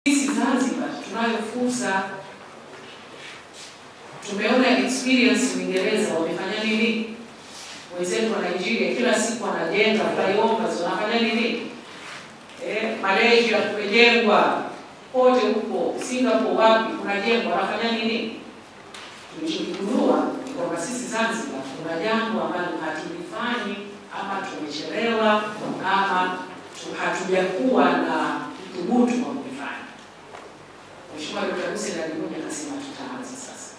Sisi Zanzibar tunayo fursa, tumeona experience Uingereza wamefanya nini? Wenzetu wa Nigeria kila siku wanajenga flyovers, wanafanya nini? Malaysia kumejengwa, kote huko Singapore wapi kunajengwa, wanafanya nini? Tulichogundua ni kwamba sisi Zanzibar kuna jambo ambalo hatulifanyi, ama tumechelewa, ama hatujakuwa na thubutu wa kufanya. Mheshimiwa Dkt. Hussein alikuja akasema tutaanza sasa.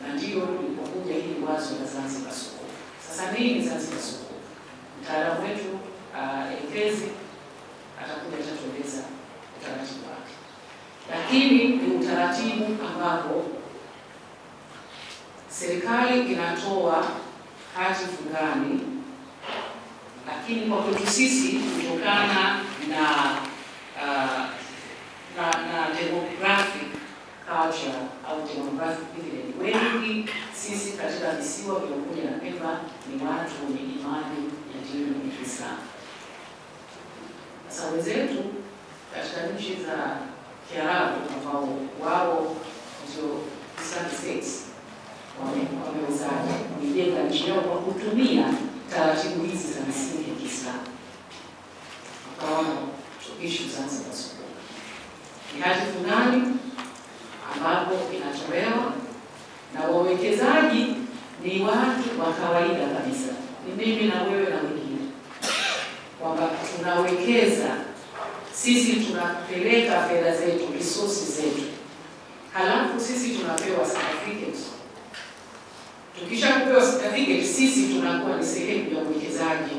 Na ndio ilipokuja hili wazo la Zanzibar Sukuk. Sasa nini Zanzibar Sukuk? Mtaalamu wetu elekezi atakuja atatueleza utaratibu wake. Lakini ni utaratibu ambapo serikali inatoa hati fungani, lakini kwa kwetu sisi kutokana na demographic culture au demographic dividend, wengi sisi katika visiwa vya Unguja na Pemba ni watu wenye imani ya dini ya Kiislamu. Sasa wenzetu katika nchi za Kiarabu ambao wao ndio Islamic States wamewezaje kujenga nchi yao kwa kutumia taratibu hizi za misingi ya Kiislamu. Wakaona issue Zanzibar Sukuk ni hati fungani ambapo inatolewa na wawekezaji ni watu wa kawaida kabisa, ni mimi na wewe na wengine, kwamba tunawekeza sisi, tunapeleka fedha zetu, resources zetu, halafu sisi tunapewa certificate. Tukisha kupewa certificate, sisi tunakuwa ni sehemu ya uwekezaji,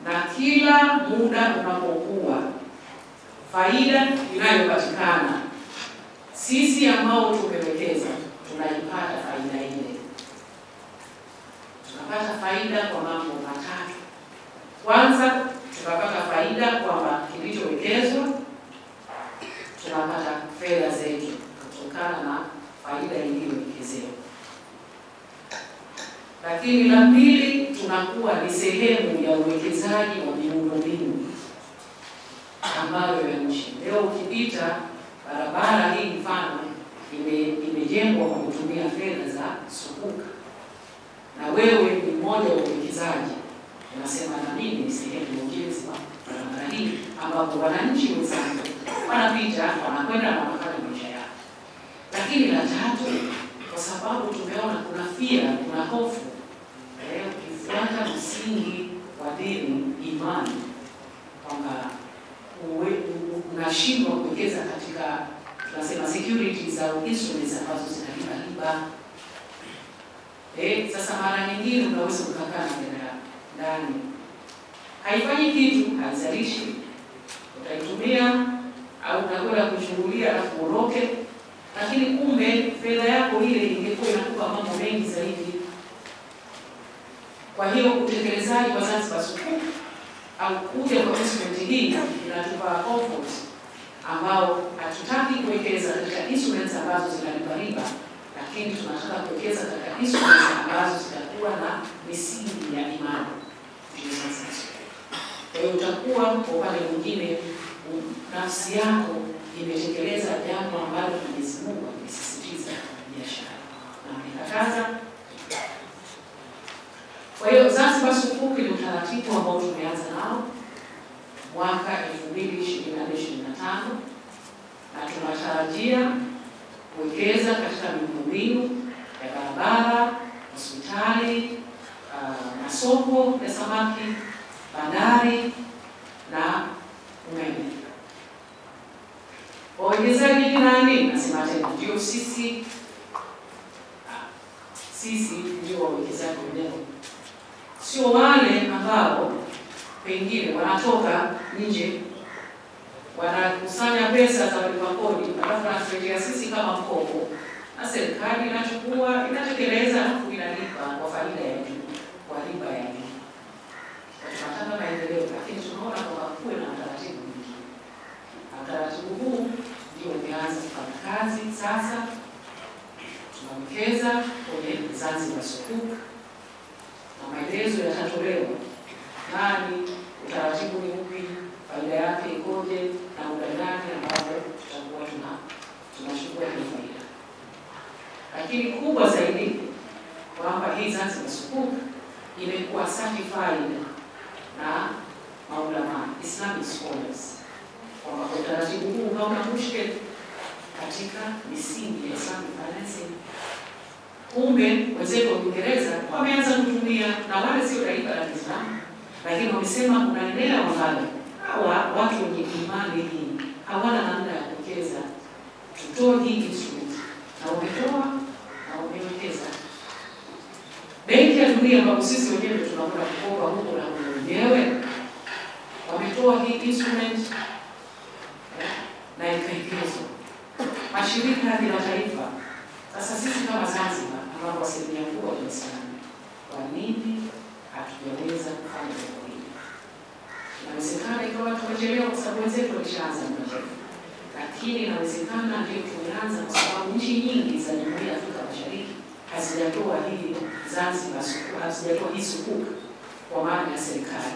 na kila muda unapokuwa faida inayopatikana sisi ambao tumewekeza tunaipata faida ile. Tunapata faida kwa mambo matatu. Kwanza, tunapata faida kwamba kilichowekezwa tunapata fedha zetu kutokana na faida iliyowekezewa. Lakini la pili, tunakuwa ni sehemu ya uwekezaji wa miundombinu ambayo ya nchi. Leo ukipita barabara hii mfano imejengwa kwa kutumia fedha za Sukuk, na wewe ni mmoja wa uwekezaji, unasema na mimi ni sehemu ya ujenzi wa barabara hii, ambapo wananchi wenzangu wanapita, wanakwenda na wanafanya maisha yao. Lakini la tatu, kwa sababu tumeona kuna fear, kuna hofu, ukifuata msingi wa dini, imani, kwamba unashindwa kuwekeza katika tunasema securities au instruments ambazo zinalipa riba. Sasa mara nyingine unaweza kukaa ndani, haifanyi kitu, haizalishi, utaitumia au unakwenda kuchungulia alafu uondoke, lakini kumbe fedha yako ile ingekuwa inakupa mambo mengi zaidi. Kwa hiyo utekelezaji wa Zanzibar Sukuk au kuja kwa instrument hii inatupa comfort, ambao hatutaki kuwekeza katika instruments ambazo zinalipa riba, lakini tunataka kuwekeza katika instruments ambazo zitakuwa na misingi ya imani. Kwa hiyo utakuwa kwa upande mwingine nafsi yako imetekeleza jambo ambalo Mwenyezi Mungu amesisitiza biashara na amekataza. Kwa hiyo Zanzibar Sukuk ni utaratibu ambao tumeanza nao mwaka 2024-2025, na tunatarajia kuwekeza katika miundombinu ya barabara, hospitali, masoko ya samaki, bandari na umeme. Wawekezaji ni nani? Nasema tena ndio sisi ndio wawekezaji wenyewe, sio wale ambao pengine wanatoka nje wanakusanya pesa za walipa kodi alafu wanatuletea sisi kama mkopo, na serikali inachukua, inatekeleza, alafu inalipa kwa faida ya juu, kwa riba ya juu. Tunataka maendeleo, lakini tunaona kwamba kuwe na utaratibu mwingine. Utaratibu huu ndio umeanza kufanya kazi sasa. Tunawekeza kwenye Zanzibar Sukuk na maelezo yatatolewa nani, utaratibu ni upi, faida faida yake ikoje na muda gani ambao tutakuwa tunachukua hiyo faida. Lakini kubwa zaidi kwamba hii Zanzibar Sukuk imekuwa certified na maulama Islamic scholars kwamba utaratibu huu hauna mushkil katika misingi ya Islamic financing. Kumbe wenzetu wa Uingereza wameanza kutumia, na wale sio taifa la Kiislamu, lakini wamesema kuna eneo ambalo hawa watu wenye imani hii hawana namna ya kuwekeza, tutoe hii instrument, na wametoa na wamewekeza. Benki ya Dunia ambapo sisi wenyewe tunakwenda kukopa huko na wenyewe wametoa hii instrument na ikaekezwa mashirika ya kimataifa. Sasa sisi kama Zanzibar ambapo asilimia kubwa ni Waislamu, kwa nini hatujaweza kufanya jambo hili? Inawezekana ikawa tumechelewa kwa sababu wenzetu walishaanza mapema, lakini inawezekana ndio tumeanza kwa sababu nchi nyingi za Jumuiya ya Afrika Mashariki hazijatoa hii Zanzibar Sukuk, hazijatoa hii Sukuk kwa maana ya serikali.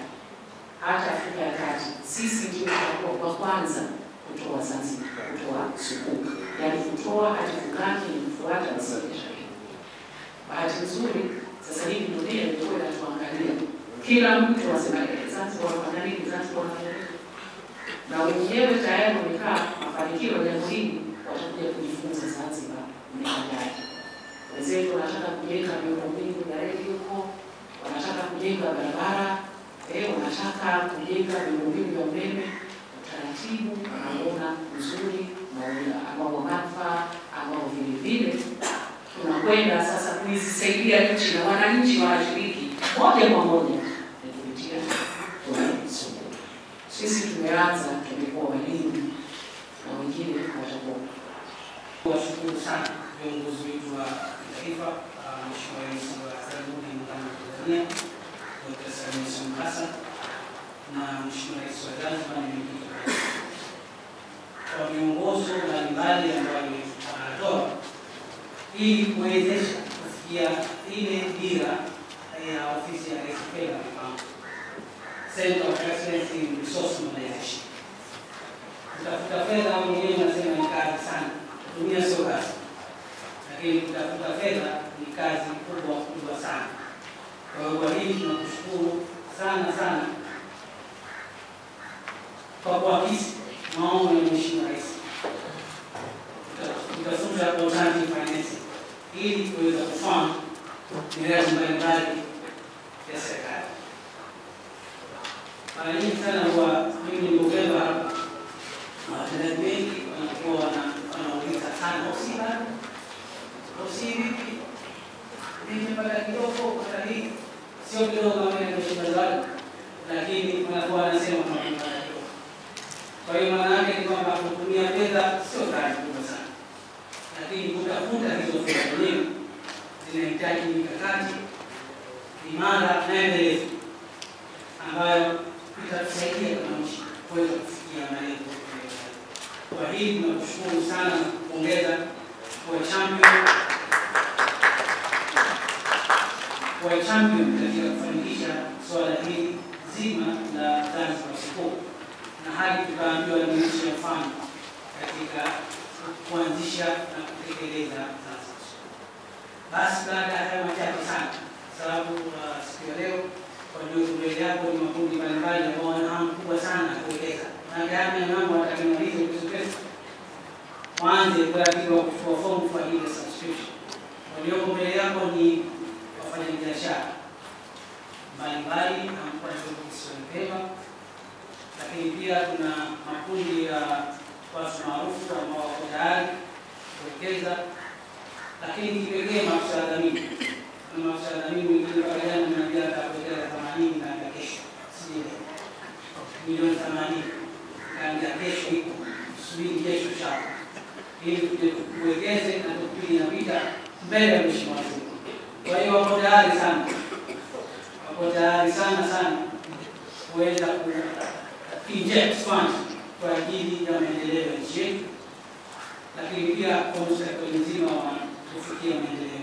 Hata Afrika ya Kati sisi ndio tutakuwa kwa kwanza kutoa Zanzibar, kutoa Sukuk, yaani kutoa hatifungani kufuata msingi ya sharia. Bahati nzuri sasa hivi dunia imekuwa inatuangalia, kila mtu anasema Zanzibar wanafanya nini, Zanzibar wanafanya nini, na wenyewe tayari wamekaa mafanikio ya jambo hili, watakuja kujifunza Zanzibar mnafanyaje. Wenzetu wanataka kujenga miundombinu ya reli huko, wanataka kujenga barabara, wanataka kujenga miundombinu ya umeme. Utaratibu unaona nzuri ambao manufaa ambao vile vile tunakwenda sasa kuisaidia nchi na wananchi wanashiriki moja kwa moja kupitia Sukuk. Sisi tumeanza, tumekuwa walimu na wengine watakuwa. Washukuru sana viongozi wetu wa taifa, Mheshimiwa Rais wa Jamhuri ya Muungano wa Tanzania Dr. Samia Suluhu Hassan na Mheshimiwa Rais wa Zanzibar kwa miongozo mbalimbali ambayo wanatoa ili kuwezesha kufikia ile dira ya ofisi ya Rais Fedha Center of Excellence in Resource Mobilization. Kutafuta fedha mwenyewe nasema ni kazi sana, kutumia sio kazi, lakini kutafuta fedha ni kazi kubwa sana. Kwa hili tunakushukuru sana kwa kuakisi maono ya Mheshimiwa Rais. Tutafuta alternative financing ili kuweza kufanya miradi mbalimbali ya serikali. Mara nyingi sana huwa mimi nilipokea hapa watendaji wengi wanakuwa wanauliza sana vipi nimepata kidogo kwa hii, sio kidogo kama ile Mheshimiwa, lakini wanakuwa wanasema tunapata kidogo. Kwa hiyo maana yake ni kwamba kutumia fedha sio kazi kubwa sana, lakini kutafuta hizo fedha wenyewe zinahitaji mikakati imara na endelevu ambayo itatusaidia kama nchi kuweza kufikia malengo. Kwa hii tunakushukuru sana na kupongeza kwa champion katika kufanikisha swala hili zima la Zanzibar Sukuk, na hadi tukaambiwa limeonyesha mfano katika kuanzisha na kutekeleza Zanzibar Sukuk. Basi baada ya haya machache sana, sababu siku ya leo kwa ndio mbele yako ni makundi mbalimbali ambao wana hamu kubwa sana kuwekeza. Na gani ya mambo watakayomaliza kuziweka mwanzo kuratibu kuchukua fomu kwa ajili ya subscription. Walioko mbele yako ni wafanyabiashara mbalimbali ambao wanajiunga, lakini pia kuna makundi ya watu maarufu ambao wako tayari kuwekeza, lakini kipekee maafisa wa dhamini. Kuna maafisa wa dhamini wengine kwa jana mnaambia atawekeza 80 na kesho milioni 80 na kesho iko subiri kesho chako ili tuwekeze na tupige na vita mbele ya Mheshimiwa Rais. Kwa hiyo wako tayari sana kuweza ku-inject funds kwa ajili ya maendeleo ya nchi yetu, lakini pia kwa mustakabali mzima wa kufikia maendeleo.